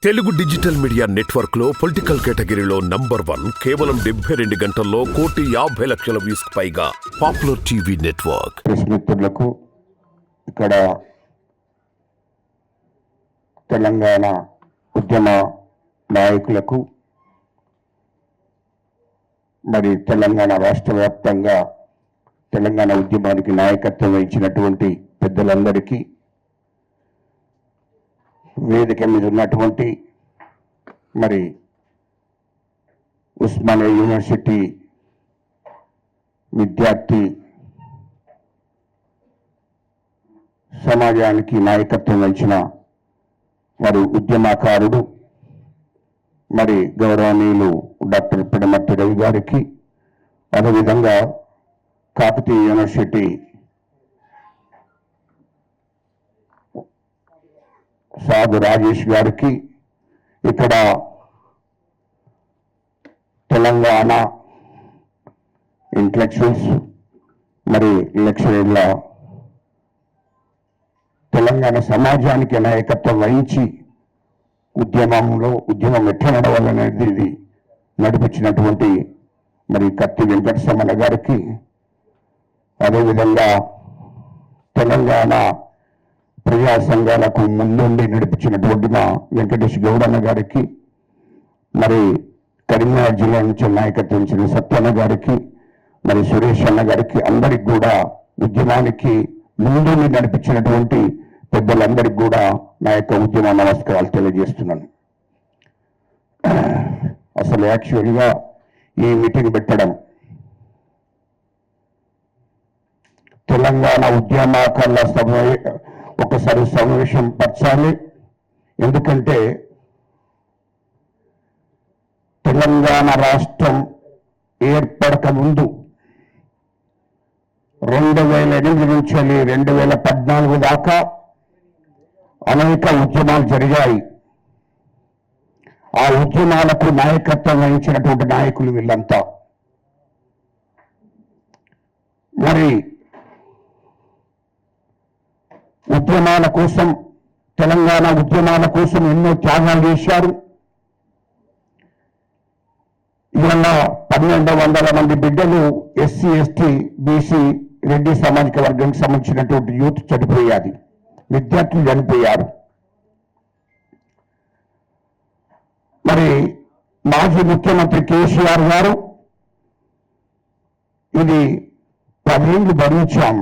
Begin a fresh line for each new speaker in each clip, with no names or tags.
Telugu digital media network లో political కేటగిరీలో #1 కేవలం 72 గంటల్లో 1,50,00,000 వ్యూస్ పైగా పాపులర్ టీవీ నెట్వర్క్.
మిత్రులకు ఇక్కడ తెలంగాణ ఉద్యమ నాయకులకు మరి తెలంగాణ రాష్ట్ర వ్యాప్తంగా తెలంగాణ ఉద్యమానికి నాయకత్వం వహించినటువంటి పెద్దలందరికీ వేదిక మీద ఉన్నటువంటి మరి ఉస్మానియా యూనివర్సిటీ విద్యార్థి సమాజానికి నాయకత్వం వహించిన మరి ఉద్యమకారుడు మరి గౌరవనీయులు డాక్టర్ పిడమర్తి రవి గారికి, అదేవిధంగా కాకతీయ యూనివర్సిటీ సాధు రాజేష్ గారికి, ఇక్కడ తెలంగాణ ఇంటలెక్చువల్స్ మరి లెక్చరర్ల తెలంగాణ సమాజానికి నాయకత్వం వహించి ఉద్యమం ఎట్లా నడవాలనేది ఇది నడిపించినటువంటి మరి కత్తి వెంకట సమల గారికి, అదేవిధంగా తెలంగాణ ప్రజా సంఘాలకు ముందుండి నడిపించినటువంటి మా వెంకటేష్ గౌడన్న గారికి, మరి కరీంనగర్ జిల్లా నుంచి నాయకత్వం ఇచ్చిన సత్యన్న గారికి, మరి సురేష్ అన్న గారికి, అందరికి కూడా ఉద్యమానికి ముందుండి నడిపించినటువంటి పెద్దలందరికీ కూడా నా యొక్క ఉద్యమ నమస్కారాలు తెలియజేస్తున్నాను. అసలు యాక్చువల్గా ఈ మీటింగ్ పెట్టడం తెలంగాణ ఉద్యమకారుల ఒకసారి సమావేశం పరచాలి. ఎందుకంటే తెలంగాణ రాష్ట్రం ఏర్పడక ముందు 2008 నుంచి 2014 దాకా అనేక ఉద్యమాలు జరిగాయి. ఆ ఉద్యమాలకు నాయకత్వం వహించినటువంటి నాయకులు వీళ్ళంతా. మరి ఉద్యమాల కోసం, తెలంగాణ ఉద్యమాల కోసం ఎన్నో త్యాగాలు చేశారు. ఇవాళ 1200 మంది బిడ్డలు ఎస్సీ, ఎస్టీ, బీసీ, రెడ్డి సామాజిక వర్గానికి సంబంధించినటువంటి యూత్ చనిపోయాది, విద్యార్థులు చనిపోయారు. మరి మాజీ ముఖ్యమంత్రి కేసీఆర్ గారు ఇది 10 ఏళ్ళు భరించాం,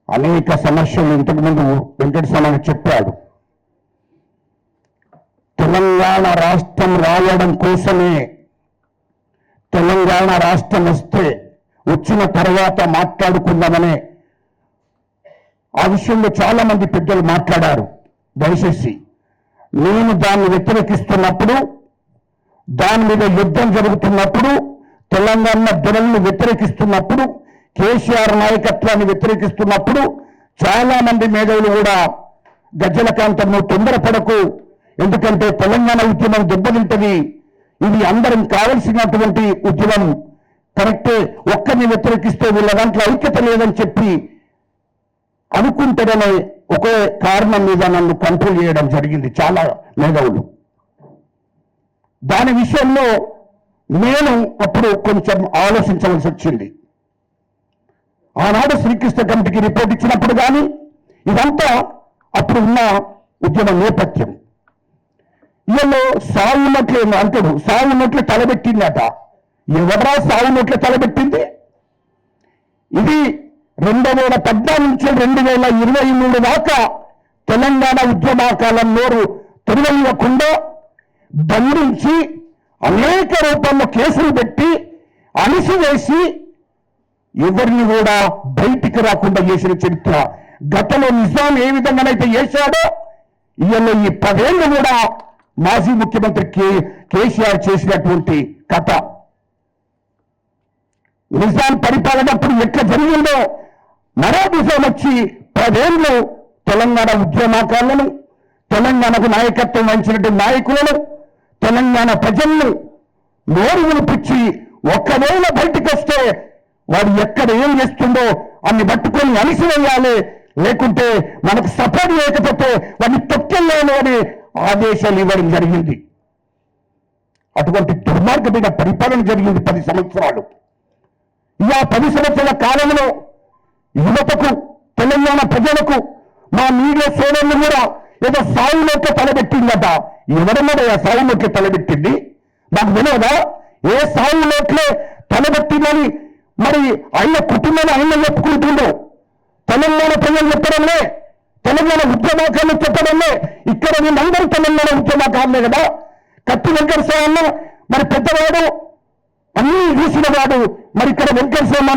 అనేక సమస్యలు ఇంతకుముందు వెంకట సమని చెప్పాడు. తెలంగాణ రాష్ట్రం రావడం కోసమే, తెలంగాణ రాష్ట్రం వచ్చిన తర్వాత మాట్లాడుకుందామనే ఆ విషయంలో చాలా మంది పెద్దలు మాట్లాడారు. దయచేసి నేను దాన్ని వ్యతిరేకిస్తున్నప్పుడు, దాని మీద యుద్ధం జరుగుతున్నప్పుడు, తెలంగాణ ధరలను వ్యతిరేకిస్తున్నప్పుడు, కేసీఆర్ నాయకత్వాన్ని వ్యతిరేకిస్తున్నప్పుడు చాలా మంది మేధావులు కూడా గజ్జలకాంతంలో తొందరపడకు, ఎందుకంటే తెలంగాణ ఉద్యమం దెబ్బతింటది, ఇది అందరం కావలసినటువంటి ఉద్యమం, కరెక్టే, ఒక్కరిని వ్యతిరేకిస్తే వీళ్ళ దాంట్లో ఐక్యత లేదని చెప్పి అనుకుంటారనే ఒకే కారణం మీద నన్ను కంట్రోల్ చేయడం జరిగింది చాలా మేధావులు. దాని విషయంలో నేను అప్పుడు కొంచెం ఆలోచించవలసి వచ్చింది. ఆనాడు శ్రీకృష్ణ కమిటీకి రిపోర్ట్ ఇచ్చినప్పుడు కానీ ఇదంతా అప్పుడు ఉన్న ఉద్యమ నేపథ్యం. ఈయనలో సాగు నోట్లే అంటాడు, సాగు నోట్లే తలబెట్టిందట. ఎవరా సాగు నోట్లే తలబెట్టింది? ఇది 2014 నుంచి 2023 దాకా తెలంగాణ ఉద్యమకాలం నోరు తెరవకుండా బంధించి అనేక రూపంలో కేసులు పెట్టి అణిసివేసి ఎవరిని కూడా బయటికి రాకుండా చేసిన చరిత్ర. గతంలో నిజాం ఏ విధంగానైతే చేశాడో ఈయన ఈ 10 ఏళ్ళు కూడా మాజీ ముఖ్యమంత్రి కేసీఆర్ చేసినటువంటి కథ. నిజాం పరిపాలనప్పుడు ఎట్లా జరిగిందో మరో నిజాం వచ్చి 10 ఏళ్ళు తెలంగాణ ఉద్యమకారులను, తెలంగాణకు నాయకత్వం వహించినటువంటి నాయకులను, తెలంగాణ ప్రజలను నోరు వినిపించి ఒక్కవేళ బయటికి వస్తే వాడు ఎక్కడ ఏం చేస్తుందో అన్ని పట్టుకొని అలిసివేయాలి, లేకుంటే మనకు సపోర్ట్ లేకపోతే వాడిని తొక్కెళ్ళాను అని ఆదేశాలు ఇవ్వడం జరిగింది. అటువంటి దుర్మార్గమైన పరిపాలన జరిగింది 10 సంవత్సరాలు. ఇలా 10 సంవత్సరాల కాలంలో యువతకు, తెలంగాణ ప్రజలకు, మా మీడియా సోదరులు కూడా ఏదో సాగులోకి తలబెట్టిందట. ఎవరన్నాడు ఆ సాగులోకి తలబెట్టింది? మాకు తెలియదా? ఏ సాగులోకి తలబెట్టిందని మరి ఆయన కుటుంబాన్ని ఆయన చెప్పుకుంటుండో. తెలంగాణ ప్రజలు చెప్పడంలే, తెలంగాణ ఉద్యమకారులు చెప్పడంలే. ఇక్కడ వీళ్ళందరూ తెలంగాణ ఉద్యమకారులే కదా. కత్తి వెంకటస్వామి మరి పెద్దవాడు, అన్ని చూసిన వాడు. మరి ఇక్కడ వెంకటస్వామి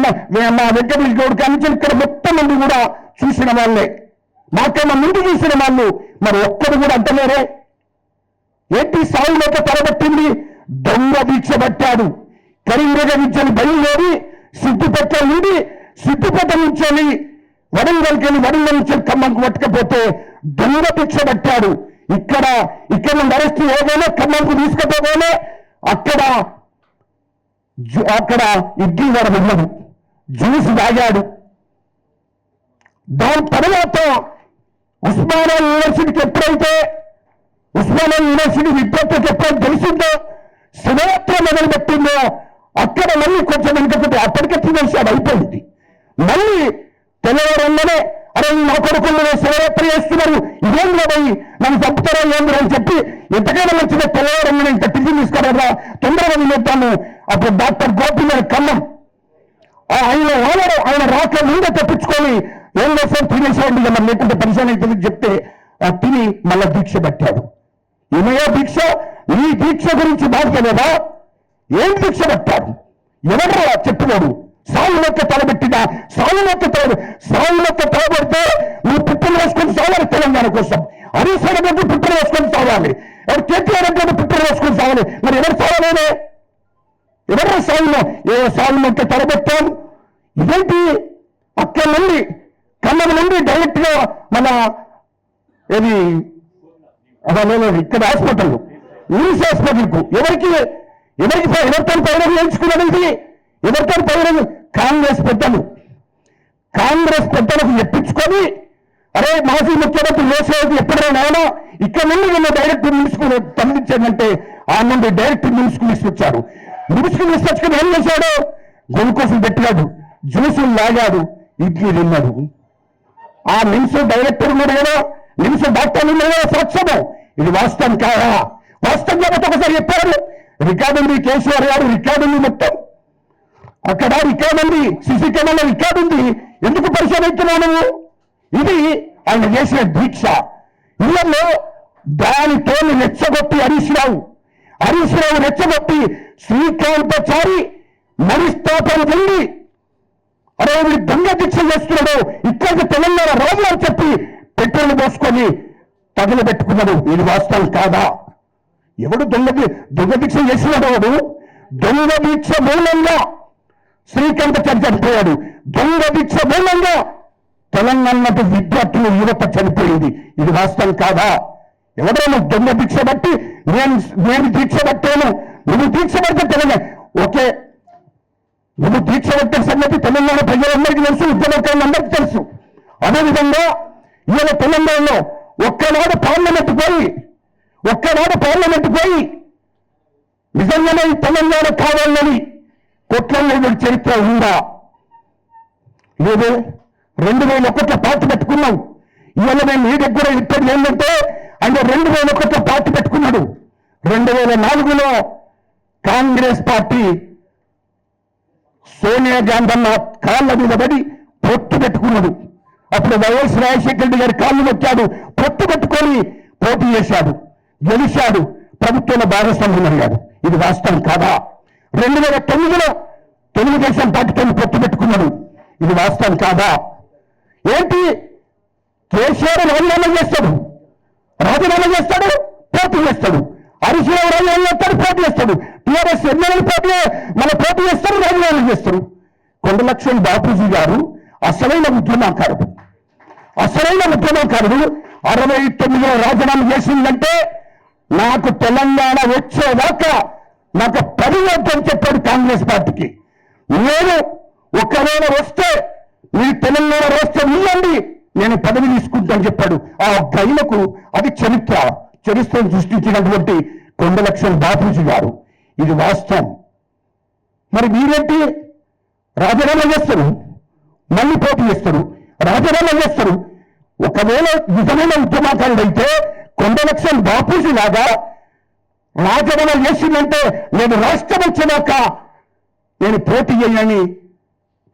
మా వెంకటేష్ గౌడ్ కానీ ఇక్కడ మొత్తం మంది కూడా చూసిన వాళ్ళే. మాకన్నా ముందు చూసిన వాళ్ళు మరి ఒక్కడు కూడా అంటలేరే. ఏంటి సాగులోకి తలబెట్టింది? దొంగ దీక్ష పట్టాడు. కరీంనగర్ నుంచి బయలుదేరి సిద్దిపేట నుండి, సిద్దిపేట నుంచి వరంగల్కి వెళ్ళి, వరంగల్ నుంచి ఖమ్మంకు పట్టుకపోతే దొంగ దీక్ష పట్టాడు. ఇక్కడ నుండి అరెస్ట్ చేయగానే ఖమ్మంకు తీసుకుపోగానే అక్కడ ఇడ్లీ వరం ఉన్నది, జ్యూస్ తాగాడు. దాని తర్వాత ఉస్మానియా యూనివర్సిటీకి ఎప్పుడైతే ఉస్మానియా యూనివర్సిటీ విద్యార్థులకు ఎప్పుడైతే తెలిసిందో, శివరాత్రి మొదలుపెట్టిందో, అక్కడ మళ్ళీ కొంచెం వెనుకపోతే అప్పటికే తినేసాడు, అయిపోయింది. మళ్ళీ తెల్లవారంగానే అరే నా కొడుకులు శివరాత్రి చేస్తున్నారు, ఇదేం పోయి నన్ను చంపుతారా ఏంద్ర అని చెప్పి ఎంతకైనా మంచిగా తెల్లవారంగానే ఇంత టిఫిన్ తీసుకురారా, తొందరగా తినేద్దాము. అప్పుడు డాక్టర్ గోపి గారి ఖమ్మం ఆయన రాక ముందే తెప్పించుకొని ఏం చేస్తాం తినేసేయండి కదా, లేకుంటే పరిశాన్ అవుతుంది చెప్తే తిని మళ్ళా దీక్ష పెట్టాడు. ఏమయ్యా దీక్ష? ఈ దీక్ష గురించి బాధ్యలేదా? ఏం దీక్ష పెట్టాడు? ఎవరు చెప్పినాడు? సాగులోకి తలబెట్టినా, సాగులోకి తలబెడితే నువ్వు పుట్టులు వేసుకొని సావాలి తెలంగాణ కోసం. హరీష్ రెడ్డి పుట్టులు వేసుకొని సావాలి, ఎవరు కేటీఆర్ రెడ్డి పుట్టులు వేసుకొని సావాలి. మరి ఎవరు సాగలేదే? ఎవరు సాగులోకి తలబెట్టాం? ఇదేంటి? అక్కడి నుండి ఖమ్మం నుండి డైరెక్ట్ గా మన ఏది ఇక్కడ హాస్పిటల్, నిమ్స్ హాస్పిటల్కు ఎవరితో పైన చేయించుకున్నది? ఎవరితో పైన? కాంగ్రెస్ పెద్దలకు చెప్పించుకొని అరే మాజీ ముఖ్యమంత్రి కేసీఆర్ ఎప్పుడైనా అయినా ఇక్కడ నుండి నిన్న డైరెక్ట్ నిమ్స్కు తరలించాడంటే ఆ నుండి డైరెక్ట్ నిమ్స్కు తీసుకొచ్చాడు. నిమ్స్కు తీసుకొచ్చుకుని ఏం చేశాడు? గ్లూకోజులు పెట్టాడు, జ్యూసులు లాగాడు, ఇడ్లీ తిన్నాడు. ఆ నిమ్స్ డైరెక్టర్ ఉన్నాడు కదా, నిమ్స్ డాక్టర్లు ఉన్నాడు కదా, సాక్ష్యము. ఇది వాస్తవం కాదా? వాస్తవం కాబట్టి ఒకసారి చెప్పారు. రికార్డు ఉంది, కేసీఆర్ గారు రికార్డు ఉంది, మొత్తం అక్కడ రికార్డు ఉంది, సీసీ కెమెరా రికార్డు ఉంది. ఎందుకు పరిశోధిస్తున్నావు నువ్వు? ఇది ఆయన చేసిన దీక్ష. ఇళ్లలో దానితో రెచ్చగొట్టి హరీష్ రావు రెచ్చగొట్టి శ్రీకాంతాచారి మనస్తాపం చెంది అరే వీడు దొంగ దీక్ష చేస్తున్నాడు, ఇక్కడికి తెలంగాణ రాజు అని చెప్పి పెట్రోల్ పోసుకొని తగులు పెట్టుకున్నాడు. ఇది వాస్తవం కాదా? ఎవడు దొంగ దీక్ష చేసినాడు? వాడు దొంగ దీక్ష మూలంగా శ్రీకాంతాచారి చనిపోయాడు. దొంగ దీక్ష మూలంగా తెలంగాణ విద్యార్థులు యువత చనిపోయింది. ఇది వాస్తవం కాదా? ఎవరైనా దొంగ దీక్ష బట్టి నేను దీక్ష పట్టాను, నువ్వు దీక్ష పడితే తెలంగాణ ఓకే, నువ్వు దీక్ష పట్టే సంగతి తెలంగాణ ప్రజలందరికీ తెలుసు, ఉద్యమకారులందరికీ తెలుసు. అదేవిధంగా ఇవాళ తెలంగాణలో ఒక్కనాడు పార్లమెంట్ పోయి నిజంగానే తెలంగాణ కావాలని కొట్లాడిన చరిత్ర ఉందా? లేదు. 2001 పార్టీ పెట్టుకున్నాం. ఇవాళ మేము మీ దగ్గర ఇక్కడ ఏంటంటే ఆయన 2001 పార్టీ పెట్టుకున్నాడు. 2004లో కాంగ్రెస్ పార్టీ సోనియా గాంధీ కాళ్ళ మీద పడి పొత్తు పెట్టుకున్నాడు. అప్పుడు వైఎస్ రాజశేఖర రెడ్డి గారి కాళ్ళు వచ్చాడు, పొత్తు పెట్టుకొని పోటీ చేశాడు, గెలిచాడు, ప్రభుత్వంలో భాగస్వామ్యం అయ్యాడు. ఇది వాస్తవం కాదా? 2009లో తెలుగుదేశం పార్టీతో పొత్తు పెట్టుకున్నాడు. ఇది వాస్తవం కాదా? ఏంటి? కేసీఆర్ రాజీనామా చేస్తాడు, పోటీ చేస్తాడు. హరీష్ రావు రాజీనామా చేస్తాడు, పోటీ చేస్తాడు. టీఆర్ఎస్ ఎమ్మెల్యేలు పోటీ చేస్తారు, రాజీనామా చేస్తారు. కొండలక్ష్మణ్ బాపూజీ గారు అసలైన ఉద్యమకారుడు. 69లో రాజీనామా చేసిందంటే నాకు తెలంగాణ వచ్చేదాకా నాకు 10 వద్దని చెప్పాడు కాంగ్రెస్ పార్టీకి. నేను ఒకవేళ వస్తే మీరు తెలంగాణ రాష్ట్రం ఇవ్వండి, నేను పదవి తీసుకుంటాను చెప్పాడు. ఆ గైనకు అది చరిత్రను సృష్టించినటువంటి కొండలక్ష్మణ్ బాపూజీ గారు. ఇది వాస్తవం. మరి మీరేంటి రాజీనామా చేస్తారు, మళ్ళీ పోటీ చేస్తారు, రాజీనామా చేస్తారు. ఒకవేళ నిజమైన ఉద్యమకారుడైతే కొండలక్ష్మణ్ బాపూజీ లాగా రాజీనామా చేసిందంటే నేను రాష్ట్రం వచ్చినాక నేను పోటీ చేయని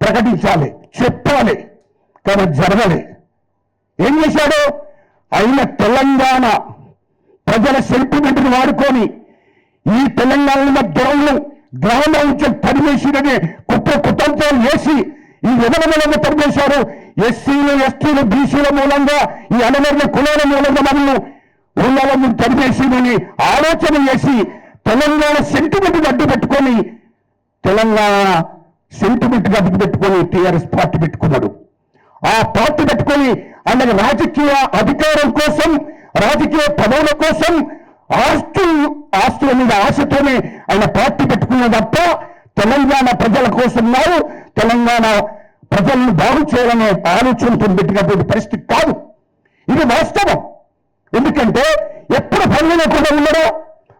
ప్రకటించాలి, చెప్పాలి. కానీ జరగలే. ఏం చేశాడు ఆయన? తెలంగాణ ప్రజల సెంటిమెంట్ని వాడుకొని ఈ తెలంగాణ దొరలను గ్రామ నుంచి తరిమేసినని కుతంత్రాలు చేసి ఈ విధమైన తరిమేశారు. ఎస్సీలు, ఎస్టీలు, బీసీల మూలంగా, ఈ అనవర్ణ కులాల మూలంగా మనల్ని ఊళ్ళను తరిమేసినని ఆలోచన చేసి తెలంగాణ సెంటిమెంట్ అడ్డు పెట్టుకొని టీఆర్ఎస్ పార్టీ పెట్టుకున్నాడు. ఆ పార్టీ పెట్టుకొని ఆయన రాజకీయ అధికారం కోసం, రాజకీయ పదవుల కోసం ఆస్తుల మీద ఆశతోనే ఆయన పార్టీ పెట్టుకున్న తప్ప తెలంగాణ ప్రజల కోసం నాడు తెలంగాణ ప్రజలను బాగు చేయాలనే ఆలోచనతో పెట్టినటువంటి పరిస్థితి కాదు. ఇది వాస్తవం. ఎందుకంటే ఎప్పుడు పని లేకుండా ఉన్నారో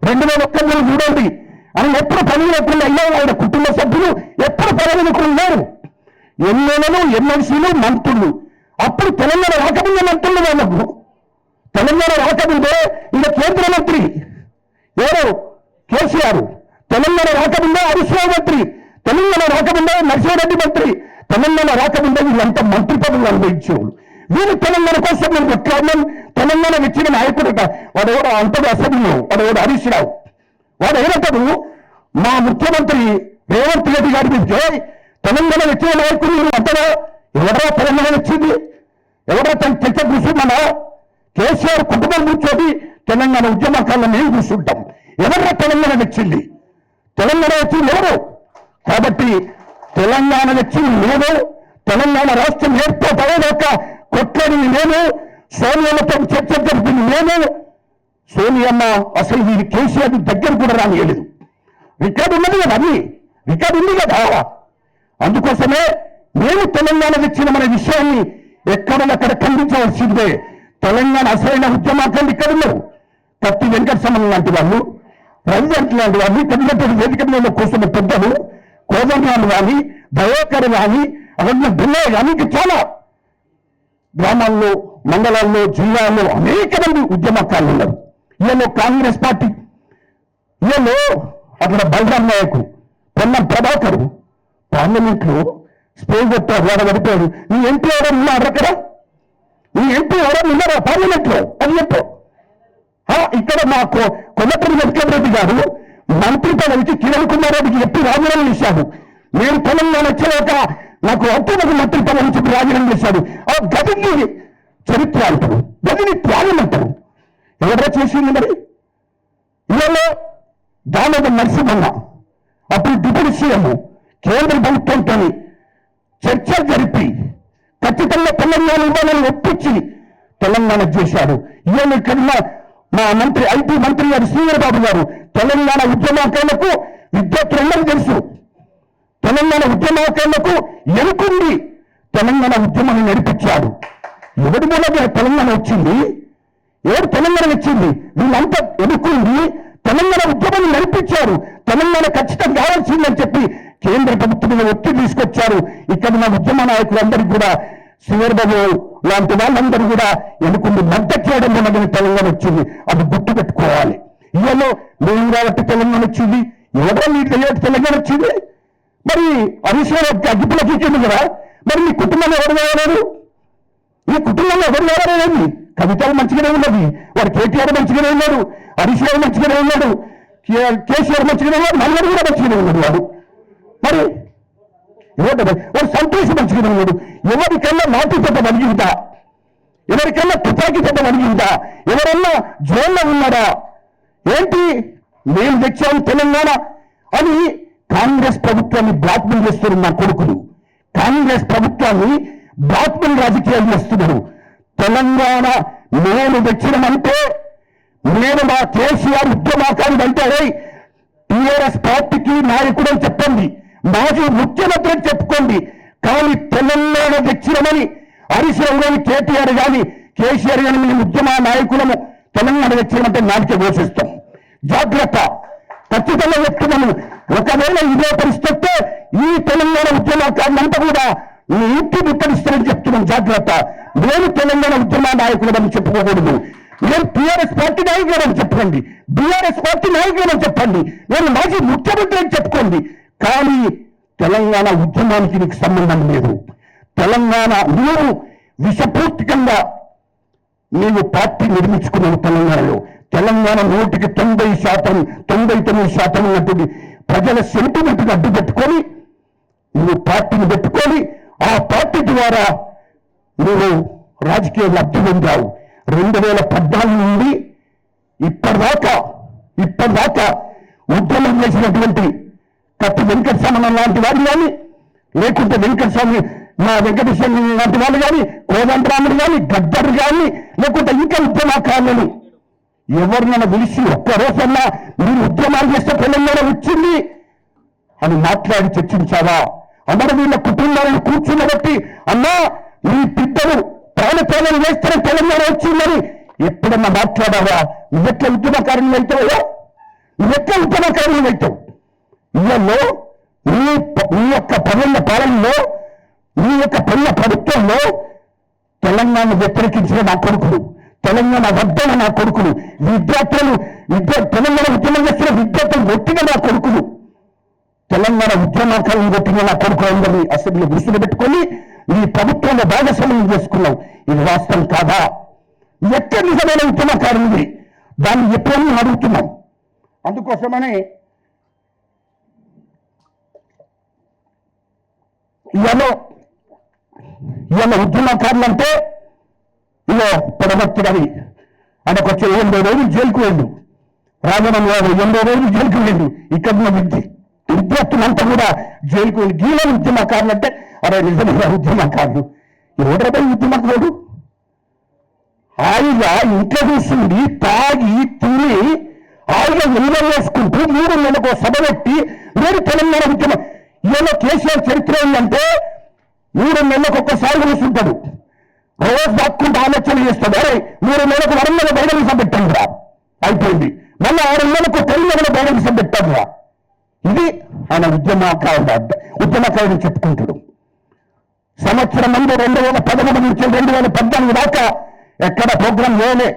2001 చూడండి. ఆయన ఎప్పుడు పని లేకుండా అయ్యా, ఆయన కుటుంబ సభ్యులు ఎప్పుడు పని లేకుండా ఉన్నారు. ఎమ్మెల్యేలు, ఎమ్మెల్సీలు, మంత్రులు. అప్పుడు తెలంగాణ రాకముందే మంత్రులు వాళ్ళకు. తెలంగాణ రాకముందే ఈయన కేంద్ర మంత్రి ఎవరు? కేసీఆర్. తెలంగాణ రాకముందే హరీష్ రావు మంత్రి. తెలంగాణ రాకముందే నరసింహారెడ్డి మంత్రి. తెలంగాణ రాకముందే వీళ్ళంతా మంత్రి పదవులు అనుభవించేవాళ్ళు. వీళ్ళు తెలంగాణ కోసం మేము కొట్లాడినాం. తెలంగాణ ఇచ్చిన నాయకుడట వాడెవడో అంతటి అసెంబ్లీలో వాడెవడో హరీష్ రావు. వాడు ఏమంటాడు? మా ముఖ్యమంత్రి రేవంత్ రెడ్డి గారి మీద తెలంగాణ ఇచ్చిన నాయకుడు అంతగా ఎవరా తెలంగాణ వచ్చింది? ఎవరా తన చర్చ కూర్చున్నానా? కేసీఆర్ కుటుంబం కూర్చోటి తెలంగాణ ఉద్యమకాలను మేము కూర్చుంటాం. ఎవరా తెలంగాణ వచ్చింది? తెలంగాణ వచ్చింది ఎవరు? కాబట్టి తెలంగాణ వచ్చింది నేను, తెలంగాణ రాష్ట్రం ఏర్పాటయ్యేదాకా కొట్లాడింది నేను, సోనియాలతో చర్చ జరిపింది నేను. సోనియమ్మ అసలు వీరి కేసీఆర్ దగ్గర కూడా రానియలేదు. రికార్డు ఉన్నది కదా, అన్ని రికార్డు ఉంది కదా. అందుకోసమే మేము తెలంగాణ తెచ్చినమనే విషయాన్ని ఎక్కడనక్కడ ఖండించవలసిందే. తెలంగాణ అసలైన ఉద్యమాకారులు ఇక్కడ ఉన్నారు. కత్తి వెంకట సమన్ లాంటి వాళ్ళు, రవిజంట్ లాంటి వాళ్ళు, ఇక్కడ వేదిక మీద కూర్చున్న పెద్దలు, కోదండరాలు కానీ, దయాకర్ కానీ, అక్కడ భిన్నయ్య కానీ, ఇంకా చాలా గ్రామాల్లో, మండలాల్లో, జిల్లాల్లో అనేక మంది ఉద్యమకారులు ఉన్నారు. ఈయనలో కాంగ్రెస్ పార్టీ, ఈయనలో అక్కడ బలరాం నాయకు, పొన్నం ప్రభాకర్ పార్లమెంట్లో స్పేస్ కొట్టారు. వాడు పడిపోయాడు. నీ ఎంపీ ఎవరైనా ఉన్నారు అక్కడ? నీ ఎంపీ ఎవరైనా ఉన్నారా పార్లమెంట్లో? అని చెప్పు. ఇక్కడ మా కొల్లపల్లి వెంకటరెడ్డి గారు మంత్రి పదవికి కిరణ్ కుమార్ రెడ్డికి చెప్పి రాజీనామా చేశాడు. నేను తెలంగాణ వచ్చాక నాకు అప్పుడు మంత్రి పదవి చెప్పి రాజీనామా చేశాడు. ఆ గదిని చరిత్ర అంటారు, గదిని త్యాగం అంటారు. ఎవరో చేసింది మరి? ఇవాళ దామోదర్ నరసింహన్న అప్పుడు డిప్యూటీ సీఎం కేంద్ర ప్రభుత్వంతో చర్చలు జరిపి ఖచ్చితంగా తెలంగాణ ఇవ్వాలని ఒప్పించి తెలంగాణ చేశాడు. ఇవాళ ఇక్కడ మా మంత్రి, ఐటీ మంత్రి గారు శ్రీధర్ బాబు గారు తెలంగాణ ఉద్యమకారులకు విద్యార్థులందరూ తెలుసు. తెలంగాణ ఉద్యమకారులకు ఎనుకుండి తెలంగాణ ఉద్యమాన్ని నడిపించాడు. ఎవరి మూలంగా తెలంగాణ వచ్చింది? ఎవరు తెలంగాణ వచ్చింది? వీళ్ళంతా ఎన్నుకుంది తెలంగాణ ఉద్యమాన్ని నడిపించారు. తెలంగాణ ఖచ్చితంగా కావాల్సిందని చెప్పి కేంద్ర ప్రభుత్వం మీద ఒత్తిడి తీసుకొచ్చారు. ఇక్కడ మా ఉద్యమ నాయకులందరికీ కూడా శ్రీధర్బాబు లాంటి వాళ్ళందరూ కూడా ఎన్నుకుంది మద్దతు చేయడం వల్ల తెలంగాణ వచ్చింది. అది గుర్తు పెట్టుకోవాలి. ఇవాళ మేము కాబట్టి తెలంగాణ వచ్చింది. ఎవరో మీకు తెలియదు తెలంగాణ వచ్చింది. మరి హరీష్ రావు అగ్గిపుల చూసింది కదా. మరి మీ కుటుంబంలో ఎవరు కావాలేదు? ఈ కుటుంబంలో ఎవరు కావాలేదండి? కవితలు మంచిగానే ఉన్నది, వాడు కేటీఆర్ మంచిగానే ఉన్నాడు, హరీష్ రావు మంచిగానే ఉన్నాడు, కేసీఆర్ మంచిగానే ఉన్నాడు, నలుగురు కూడా మంచిగానే ఉన్నాడు. మరి వాడు సంతోష్ మంచిగానే ఉన్నాడు. ఎవరికన్నా నాటు పెద్ద వలిగిందా? ఎవరికన్నా తుపాకీ పెద్ద వలిగిందా? ఎవరన్నా జైల్లో ఉన్నారా? ఏంటి మేము తెచ్చాము తెలంగాణ అని కాంగ్రెస్ ప్రభుత్వాన్ని బ్లాక్మెయిల్ చేస్తున్నారు నా కొడుకులు. కాంగ్రెస్ ప్రభుత్వాన్ని బ్లాక్మెయిల్ రాజకీయాలు చేస్తున్నారు. తెలంగాణ నేను తెచ్చినమంటే, నేను మా కేసీఆర్ ఉద్యమకారుడు అంటే టీఆర్ఎస్ పార్టీకి నాయకుడు అని చెప్పండి, మాజీ ముఖ్యమంత్రి అని చెప్పుకోండి. కానీ తెలంగాణ తెచ్చినమని హరీష్ రావు కానీ కేటీఆర్ కానీ కేసీఆర్ కానీ మేము ఉద్యమ నాయకులము తెలంగాణ వచ్చామంటే నాటికే ఘోషిస్తాం. జాగ్రత్త, ఖచ్చితంగా చెప్తున్నాము. ఒకవేళ ఇదే పరిస్థితి ఈ తెలంగాణ ఉద్యమకారులంతా కూడా మీ ఇంటి ముట్టడిస్తారని చెప్తున్నాం. జాగ్రత్త. మేము తెలంగాణ ఉద్యమ నాయకులమని చెప్పుకోకూడదు. మీరు టీఆర్ఎస్ పార్టీ నాయకులని చెప్పండి, బీఆర్ఎస్ పార్టీ నాయకులని చెప్పండి, నేను మాజీ ముఖ్యమంత్రి అని చెప్పుకోండి. కానీ తెలంగాణ ఉద్యమానికి నీకు సంబంధం లేదు. తెలంగాణ నువ్వు విషపూర్తికంగా నీవు పార్టీ నిర్మించుకున్నావు. తెలంగాణలో తెలంగాణ 100కి 90%, 99% ఉన్నటువంటి ప్రజల సెంటిమెంట్ని అడ్డు పెట్టుకొని నువ్వు పార్టీని పెట్టుకొని ఆ పార్టీ ద్వారా నువ్వు రాజకీయ లబ్ధి పొందావు. 2014 నుండి ఇప్పటిదాకా ఉద్యమం చేసినటువంటి కత్తి వెంకటస్వామి లాంటి వాళ్ళు కానీ, లేకుంటే వెంకటస్వామి వెంకటేశ్వర లాంటి వాళ్ళు కానీ, కోదండరాముడు కానీ, గద్దర్ కానీ, లేకుంటే ఇంకా ఉద్యమకారులను ఎవరినైనా పిలిచి ఒక్కరోజన్నా మీరు ఉద్యమాలు చేస్తే తెలంగాణ వచ్చింది అని మాట్లాడి చర్చించావా? అందరూ వీళ్ళ కుటుంబాలను కూర్చున్నబట్టి అన్నా మీ బిడ్డలు ప్రాణత్యాలను వేస్తే తెలంగాణ వచ్చిందని ఎప్పుడన్నా మాట్లాడావా? నువ్వెట్లా ఉద్యమకారులు అవుతావో, నువ్వెట్లా ఉద్యమకారులు అవుతావు? ఇళ్లలో నీ యొక్క 10 పాలనలో, నీ యొక్క 10 ప్రభుత్వంలో తెలంగాణ వ్యతిరేకించిన నా కొడుకులు, తెలంగాణ వద్దన నా కొడుకులు, తెలంగాణ ఉద్యమం చేసిన విద్యార్థులు ఒట్టిన నా కొడుకులు, తెలంగాణ ఉద్యమకాలను కొట్టిన నా కొడుకు అందరినీ అసెంబ్లీ దృష్టిలో పెట్టుకొని నీ ప్రభుత్వంలో భాగస్వామ్యం చేసుకున్నావు. ఇది వాస్తవం కాదా? ఎక్కడ నిజమైన ఉద్యమకారుంది? దాన్ని ఎప్పుడూ అడుగుతున్నాం. అందుకోసమని ఇవాళ ఉద్యమకారులు అంటే ఇలా పొడగొట్టుడని ఆయనకు వచ్చే 80 రోజులు జైలుకు వెళ్ళు, రాజమన్ గారు 80 రోజులు జైలుకు వెళ్ళు. ఇక్కడ ఉన్న విద్యార్థులంతా కూడా జైలుకు వెళ్ళి గీలని ఉద్యమకారులు అంటే అరే నిజమైన ఉద్యమకారులు ఎవడపై ఉద్యమకారుడు? హాయిగా ఇంట్లో కూర్చుండి తాగి తిని హాయిగా ఎన్నికలు వేసుకుంటూ 3 నెలలకు సభ పెట్టి మీరు తెలంగాణ ఉద్యమం. ఇలా కేసీఆర్ చరిత్ర ఏంటంటే 3 నెలలకు ఒక్కసారి కూర్చుంటాడు, రోజు దాక్కుంటూ ఆలోచన చేస్తాడు. అరే 3 నెలలకు వరంగల్ బయట విషయం పెట్టాను రా, అయిపోయింది. మళ్ళీ 6 నెలలకు తెలంగాణ బయట విషయం పెట్టాను రా. ఇది ఆయన ఉద్యమకారుడు చెప్పుకుంటాడు. సంవత్సరం ముందు 2013 నుంచి 2014 దాకా ఎక్కడ ప్రోగ్రాం చేయలే.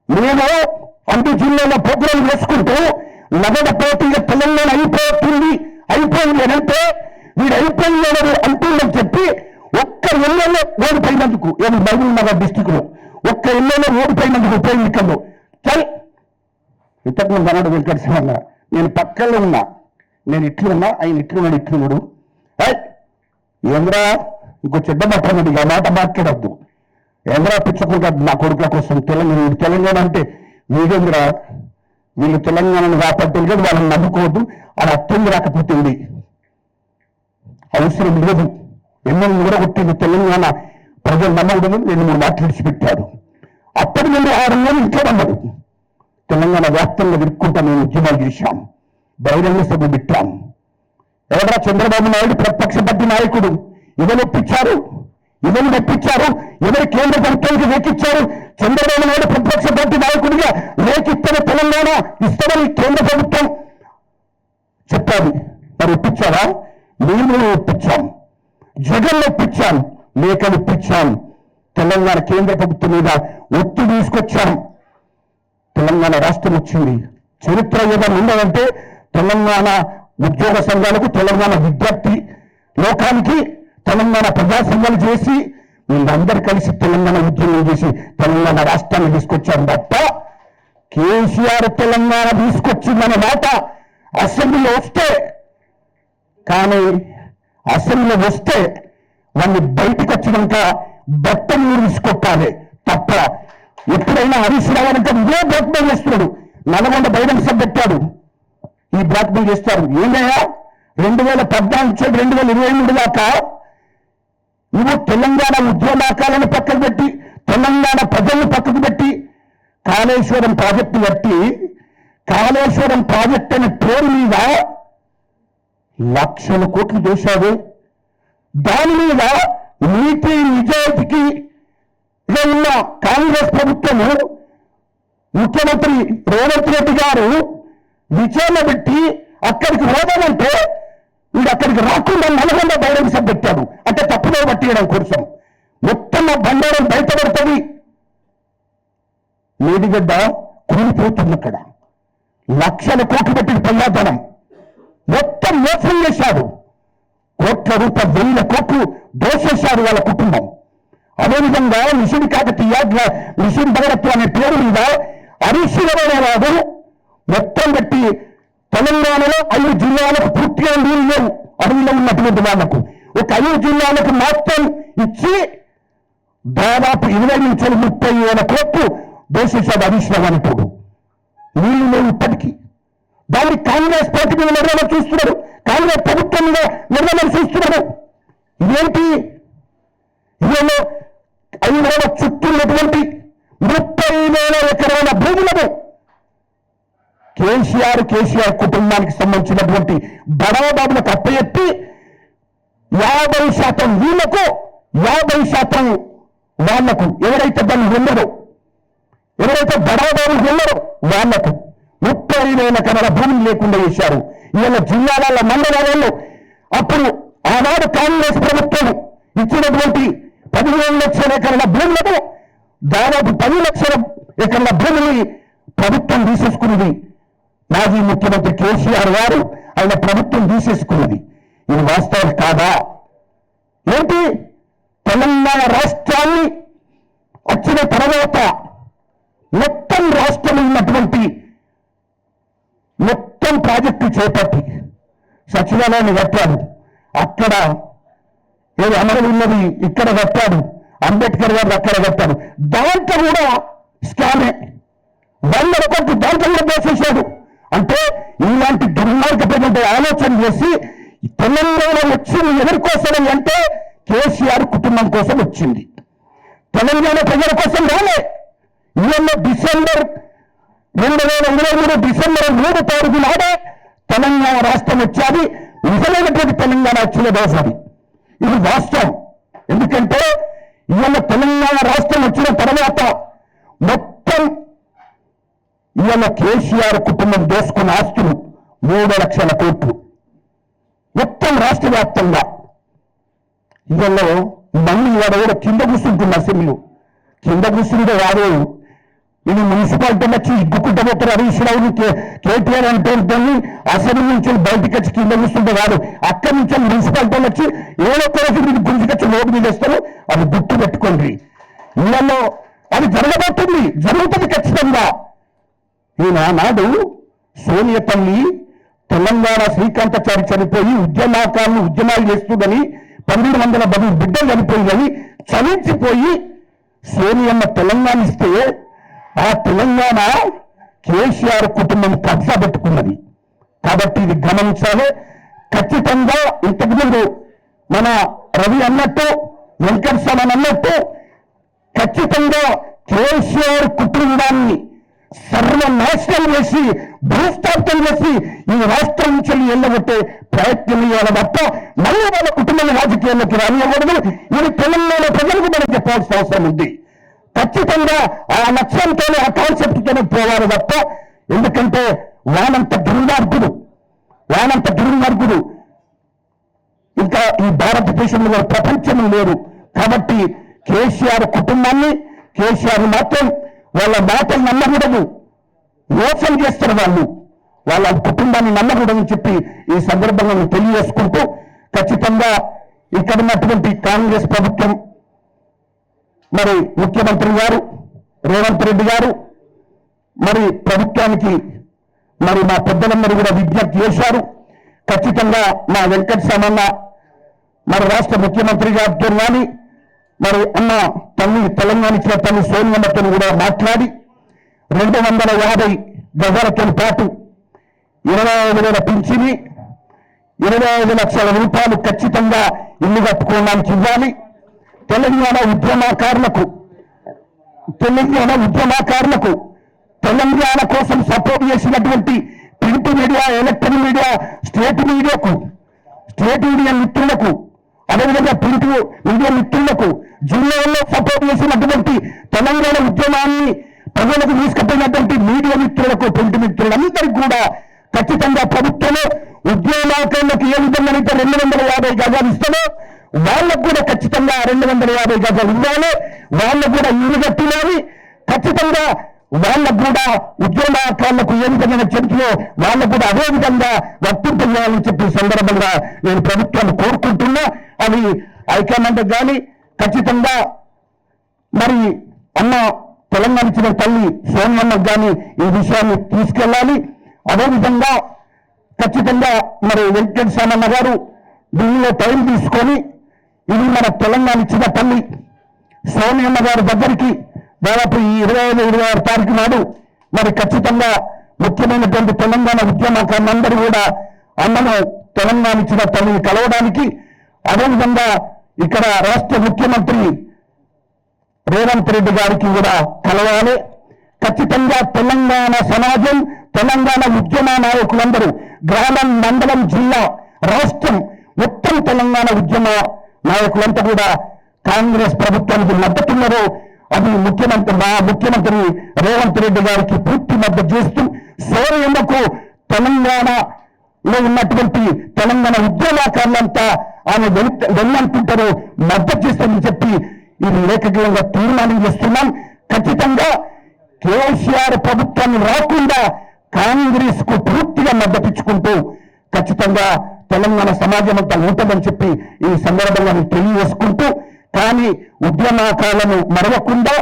మేము అన్ని జిల్లాలో ప్రోగ్రాం వేసుకుంటూ నగద పోటీగా తెలంగాణ అయిపోయింది అంటే వీడు అయిపోయినాడు అంటుందని చెప్పి ఒక్క ఎమ్మెల్యే ఓడిపోయినందుకు మహబూబ్ నగర్ డిస్టిక్ లో ఒక్క ఎమ్మెల్యే ఓడిపోయినందుకు ఉప ఎన్నికల్లో చల్ ఇంతకు ముందు అన్నాడు వెంకటస్వామి, నేను పక్కలో ఉన్నా, నేను ఇట్లున్నా, ఆయన ఇట్లున్నాడు, ఇట్లున్నాడు. ఏంద్రా ఇంకో చెడ్డ మాట్లాడు, ఆ మాట మాట్లాడద్దు. ఏంద్రా పిచ్చుకుంటాడు నా కొడుకుల కోసం తెలంగాణ అంటే వీడేంద్రా, వీళ్ళు తెలంగాణను కాపాడుతుంది, వాళ్ళని నమ్ముకోవద్దు, అది అత్యంత రాకపోతుంది, అవసరం లేదు. ఎన్నెల్ని కూడా కొట్టింది తెలంగాణ ప్రజలు నమ్మకూడదు. 2-3 మాటలు విడిచిపెట్టాడు. అప్పటి నుండి 6 నెలలు ఇంట్లో నమ్మడు. తెలంగాణ వ్యాప్తంగా విరుక్కుంటా మేము ఉద్యమాలు చేశాం, బహిరంగ సభ పెట్టాం. ఎవరా చంద్రబాబు నాయుడు ప్రతిపక్ష పార్టీ నాయకుడు, ఎవరు ఒప్పించారు, ఎవరు మెప్పించారు, ఎవరు కేంద్ర ప్రభుత్వానికి లేఖిచ్చారు? చంద్రబాబు నాయుడు ప్రతిపక్ష పార్టీ నాయకుడిగా లేఖిస్తే తెలంగాణ ఇస్తామని కేంద్ర ప్రభుత్వం చెప్పాలి. మరి ఒప్పించారా? మేము ఒప్పించాం, జగన్ ఒప్పించాం, లేఖలు ఇప్పించాం, తెలంగాణ కేంద్ర ప్రభుత్వం మీద ఒత్తిడి తీసుకొచ్చాం. తెలంగాణ రాష్ట్రం వచ్చింది. చరిత్ర ఏదైనా ఉండదంటే తెలంగాణ ఉద్యోగ సంఘాలకు, తెలంగాణ విద్యార్థి లోకానికి తెలంగాణ ప్రజా సంఘాలు చేసి వీళ్ళందరూ కలిసి తెలంగాణ ఉద్యమం చేసి తెలంగాణ రాష్ట్రాన్ని తీసుకొచ్చారు తప్ప కేసీఆర్ తెలంగాణ తీసుకొచ్చిందనే మాట అసెంబ్లీలో వస్తే, కానీ అసెంబ్లీలో వస్తే వాళ్ళని బయటకు వచ్చినాక బట్టలు తీసుకొట్టాలి తప్ప. ఎప్పుడైనా హరీష్ రావు అంటే ఇదే బ్లాక్మెయిల్ చేస్తున్నాడు. నల్గొండ బహిరంగ సభ పెట్టాడు, ఈ బ్లాక్మెయిల్ చేస్తారు. ఏమయ్యా 2014 నుంచి 2023 దాకా నువ్వు తెలంగాణ ఉద్యమకాలను పక్కకు పెట్టి, తెలంగాణ ప్రజలను పక్కకు పెట్టి కాళేశ్వరం ప్రాజెక్టు కట్టి, కాళేశ్వరం ప్రాజెక్టు అనే పేరు మీద లక్షల కోట్లు చేశావు. దాని మీద నీతి నిజాయితీకి ఉన్న కాంగ్రెస్ ప్రభుత్వము ముఖ్యమంత్రి రేవంత్ రెడ్డి గారు విచారణ పెట్టి అక్కడికి పోదామంటే వీడు అక్కడికి రాకుండా నల్గొండ బహిరంగ సభ పెట్టాడు. అంటే తప్పుదో పట్టియడం కోసం మొత్తం బండారం బయటపడుతుంది. మేడిగడ్డ కూలిపోతుంది. అక్కడ లక్షల కోట్లు పెట్టిన ప్రజాధనం మొత్తం మోసం చేశాడు. కోట్ల రూపాయలు, వేల కోట్లు దోషేశారు వాళ్ళ కుటుంబం. అదేవిధంగా మిషన్ కాకతీయ, మిషన్ భగరత్వ అనే పేరు మీద అరిశిలవాడు మొత్తం పెట్టి తెలంగాణలో 5 జిల్లాలకు పూర్తిగా నీళ్ళు లేవు. అడవిలో ఉన్నటువంటి వాళ్లకు ఒక 5 జిల్లాలకు మాత్రం ఇచ్చి దాదాపు 20 నుంచి 30 వేల కోట్లు దోషేశాడు అరిశిలవాడు. నీళ్లు లేవు ఇప్పటికీ. దాన్ని కాంగ్రెస్ పార్టీ మీద నిర్ణయం చూస్తున్నారు, కాంగ్రెస్ ప్రభుత్వం మీద నిర్ణయం చూస్తున్నారు. ఇదేంటి? ఇదేమో 5 చుట్టూ ఉన్నటువంటి 30,000 ఎకరాల భూములను కేసీఆర్ కుటుంబానికి సంబంధించినటువంటి బడాబాబులకు అప్పచెప్పి 50% వీళ్లకు 50% వాళ్లకు, ఎవరైతే దాన్ని ఉన్నారో, ఎవరైతే బడాబాబులు ఉన్నారో వాళ్లకు 30,000 ఎకరాల భూమిని లేకుండా చేశారు. ఇవాళ జిల్లాల మండలాలలో అప్పుడు ఆనాడు కాంగ్రెస్ ప్రభుత్వం ఇచ్చినటువంటి 15 లక్షల ఎకరాల భూములను దాదాపు 10 లక్షల ఎకరాల భూమిని ప్రభుత్వం తీసేసుకున్నది. మాజీ ముఖ్యమంత్రి కేసీఆర్ గారు ఆయన ప్రభుత్వం తీసేసుకున్నది. ఇది వాస్తవం కాదా? ఏంటి? తెలంగాణ రాష్ట్రాన్ని వచ్చిన తర్వాత మొత్తం రాష్ట్రంలో ఉన్నటువంటి మొత్తం ప్రాజెక్టు చేపట్టి సచివాలయాన్ని కట్టాడు. అక్కడ ఏది అమలు ఉన్నది ఇక్కడ కట్టాడు. అంబేద్కర్ గారు అక్కడ కట్టాడు. దాంట్లో కూడా స్కామే, 100 కోట్లు దాంట్లో కూడా దోషేశాడు. అంటే ఇలాంటి దుర్మార్గమైనటువంటి ఆలోచన చేసి తెలంగాణ వచ్చింది ఎవరి కోసమని అంటే కేసీఆర్ కుటుంబం కోసం వచ్చింది. తెలంగాణ ప్రజల కోసం రాలే. ఇవాళ డిసెంబర్ 2023 డిసెంబర్ 3 తారీఖు నాడే తెలంగాణ రాష్ట్రం వచ్చాది. నిజమైనటువంటి తెలంగాణ వచ్చిన రోజు అది. ఇది వాస్తవం. ఎందుకంటే ఇవాళ తెలంగాణ రాష్ట్రం వచ్చిన తర్వాత మొత్తం ఇవాళ కేసీఆర్ కుటుంబం దోసుకున్న ఆస్తులు 3 లక్షల కోట్లు మొత్తం రాష్ట్ర వ్యాప్తంగా. ఇవాళ మళ్ళీ ఇవాళ కూడా కింద కూర్చుంటుంది అసెంబ్లీ. కింద కూర్చుంటే వారు ఇది మున్సిపాలిటీ వచ్చి ఇగ్గుకుంటూ పోతారు. హరీష్ రావు కేటీఆర్ అంటే అసెంబ్లీ నుంచి బయటకు వచ్చి కింద కూర్చుంటే వారు అక్కడి నుంచి మున్సిపాలిటీ వచ్చి ఏదో రోజు మీరు గుంజుకొచ్చి లోటు మీద వేస్తారు. అది గుర్తు పెట్టుకోండి. ఇళ్ళలో అది జరగబోతుంది, జరుగుతుంది ఖచ్చితంగా. ఈనాడు సోనియా తల్లి తెలంగాణ శ్రీకాంతాచారి చనిపోయి ఉద్యమాలు చేస్తుందని 1200 బిడ్డలు చనిపోయిందని చలించిపోయి సోనియమ్మ తెలంగాణ ఇస్తే ఆ తెలంగాణ కేసీఆర్ కుటుంబం కబ్జా పెట్టుకున్నది. కాబట్టి ఇది గమనించాలి. ఖచ్చితంగా ఇంతకుముందు మన రవి అన్నట్టు, వెంకట స్వామి అన్నట్టు ఖచ్చితంగా కేసీఆర్ కుటుంబాన్ని సర్వనాశనం చేసి భూస్థాపితం చేసి ఈ రాష్ట్రం నుంచి వెళ్ళగొట్టే ప్రయత్నం చేయాలి తప్ప మళ్ళీ వాళ్ళ కుటుంబాన్ని రాజకీయాల్లోకి రానివ్వకూడదు. ఇది తెలంగాణ ప్రజలకు మనం చెప్పాల్సిన అవసరం ఉంది. ఖచ్చితంగా ఆ లక్ష్యంతోనే, ఆ కాన్సెప్ట్తోనే పోవాలి తప్ప, ఎందుకంటే వానంత దుర్మార్గుడు ఇంకా ఈ భారతదేశంలో ప్రపంచంలో లేరు. కాబట్టి కేసీఆర్ కుటుంబాన్ని, కేసీఆర్ మాత్రం వాళ్ళ మాటలు నమ్మకూడదు, మోసం చేస్తారు వాళ్ళ కుటుంబాన్ని నమ్మకూడదని చెప్పి ఈ సందర్భంగా తెలియజేసుకుంటూ, ఖచ్చితంగా ఇక్కడ ఉన్నటువంటి కాంగ్రెస్ ప్రభుత్వం, మరి ముఖ్యమంత్రి గారు రేవంత్ రెడ్డి గారు మరి ప్రభుత్వానికి మరి మా పెద్దలందరూ కూడా విజ్ఞప్తి చేశారు. ఖచ్చితంగా మా వెంకట సామన్న మరి రాష్ట్ర ముఖ్యమంత్రి గారితో కానీ మరి అన్న తల్లి తెలంగాణ ఇచ్చిన తల్లి సోనియమ్మతో కూడా మాట్లాడి 250 గజాలతో పాటు 25,000 పింఛని, 25 లక్షల రూపాయలు ఖచ్చితంగా ఇల్లు కట్టుకోవడానికి ఇవ్వాలి. తెలంగాణ ఉద్యమకారులకు తెలంగాణ కోసం సపోర్ట్ చేసినటువంటి print media, electronic media, state media మిత్రులకు అదేవిధంగా ప్రింట్ మీడియా మిత్రులకు, జిల్లాలో సపోర్ట్ చేసినటువంటి తెలంగాణ ఉద్యమాన్ని ప్రజలకు తీసుకుపోయినటువంటి మీడియా మిత్రులకు, ప్రింట్ మిత్రులందరికీ కూడా ఖచ్చితంగా ప్రభుత్వమే ఉద్యోగాలకు ఏ విధంగా అయితే 250 గజాలు ఇస్తామో వాళ్ళకు కూడా ఖచ్చితంగా 250 గజాలు ఇవ్వాలి. వాళ్ళకు కూడా ఇల్లు కట్టినవి ఖచ్చితంగా వాళ్ళకు కూడా ఉద్యోగాలకు ఏ విధమైన చెంచులో వాళ్ళకు కూడా అదే విధంగా వర్తింపజేయాలని చెప్పి సందర్భంగా నేను ప్రభుత్వాన్ని కోరుకుంటున్నా. అవి హైకమాండ్ కానీ ఖచ్చితంగా మరి అన్న తెలంగాణ ఇచ్చిన తల్లి సోమన్నకు కానీ ఈ విషయాన్ని తీసుకెళ్ళాలి. అదేవిధంగా ఖచ్చితంగా మరి వెంకట సామన్న గారు దీనిలో టైం తీసుకొని ఇది మన తెలంగాణ ఇచ్చిన తల్లి సోనియమ్మ గారి దగ్గరికి దాదాపు ఈ 25-26 తారీఖు నాడు మరి ఖచ్చితంగా ముఖ్యమైనటువంటి తెలంగాణ ఉద్యమకారులందరూ కూడా అన్నను తెలంగాణ ఇచ్చిన తల్లిని కలవడానికి, అదేవిధంగా ఇక్కడ రాష్ట్ర ముఖ్యమంత్రి రేవంత్ రెడ్డి గారికి కూడా కలవాలి. ఖచ్చితంగా తెలంగాణ సమాజం, తెలంగాణ ఉద్యమ నాయకులందరూ గ్రామం, మండలం, జిల్లా, రాష్ట్రం మొత్తం తెలంగాణ ఉద్యమ నాయకులంతా కూడా కాంగ్రెస్ ప్రభుత్వానికి మద్దతున్నారు. అది మా ముఖ్యమంత్రి రేవంత్ రెడ్డి గారికి పూర్తి మద్దతు చేస్తూ సోనియమ్మకు తెలంగాణలో ఉన్నటువంటి తెలంగాణ ఉద్యమకారులంతా ఆమె వెళ్ళనుకుంటారు మద్దతు చేస్తామని చెప్పి ఇది ఏకగ్రీవంగా తీర్మానం చేస్తున్నాం. ఖచ్చితంగా కేసీఆర్ ప్రభుత్వాన్ని రాకుండా కాంగ్రెస్ కు పూర్తిగా మద్దతు ఇచ్చుకుంటూ ఖచ్చితంగా తెలంగాణ సమాజం అంతా ఉంటుందని చెప్పి ఈ సందర్భంగా తెలియజేసుకుంటూ, కానీ ఉద్యమకారులను మరవకుండా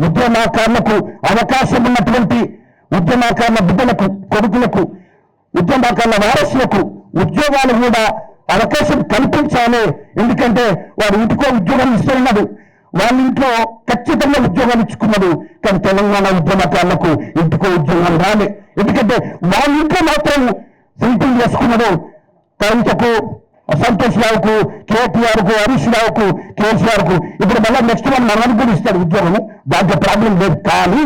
ఉద్యమకారులకు అవకాశం ఉన్నటువంటి ఉద్యమకారుల బిడ్డలకు, కొడుకులకు, ఉద్యమకారుల వారసులకు ఉద్యోగాలు కూడా అవకాశం కల్పించాలి. ఎందుకంటే వాడు ఇంటికో ఉద్యోగం ఇస్తున్నాడు, వాళ్ళ ఇంట్లో ఖచ్చితంగా ఉద్యోగాలు ఇచ్చుకున్నాడు. కానీ తెలంగాణ ఉద్యమకారులకు ఇంటికో ఉద్యోగాలు రాలే. ఎందుకంటే వాళ్ళ ఇంట్లో మాత్రం సెంటింగ్ చేసుకున్నాడు. కవితకు, సంతోష్ రావుకు, కేటీఆర్ కు, హరీష్ రావుకు, కేసీఆర్ కు ఇప్పుడు మళ్ళీ నెక్స్ట్ వన్ మనకు కూడా ఇస్తాడు ఉద్యోగం, దాంట్లో ప్రాబ్లం లేదు. కానీ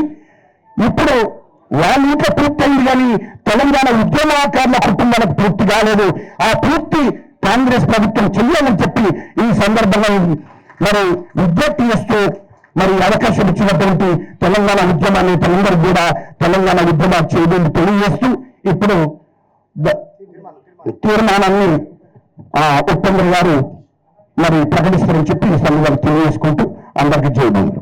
ఇప్పుడు వాళ్ళ ఇంట్లో పూర్తి అయింది, కానీ తెలంగాణ ఉద్యమకారుల కుటుంబాలకు పూర్తి కాలేదు. ఆ పూర్తి కాంగ్రెస్ ప్రభుత్వం చెయ్యాలని చెప్పి ఈ సందర్భంగా మరి విజ్ఞప్తి చేస్తూ మరి అవకాశం ఇచ్చినటువంటి తెలంగాణ ఉద్యమ నేతలందరూ కూడా తెలంగాణ ఉద్యమం చేయడానికి తెలియజేస్తూ ఇప్పుడు తీర్మానాన్ని ఉత్తేంద్ర గారు మరి ప్రకటిస్తారని చెప్పి ఈ సందర్భంగా తెలియజేసుకుంటూ అందరికీ జై బోలు.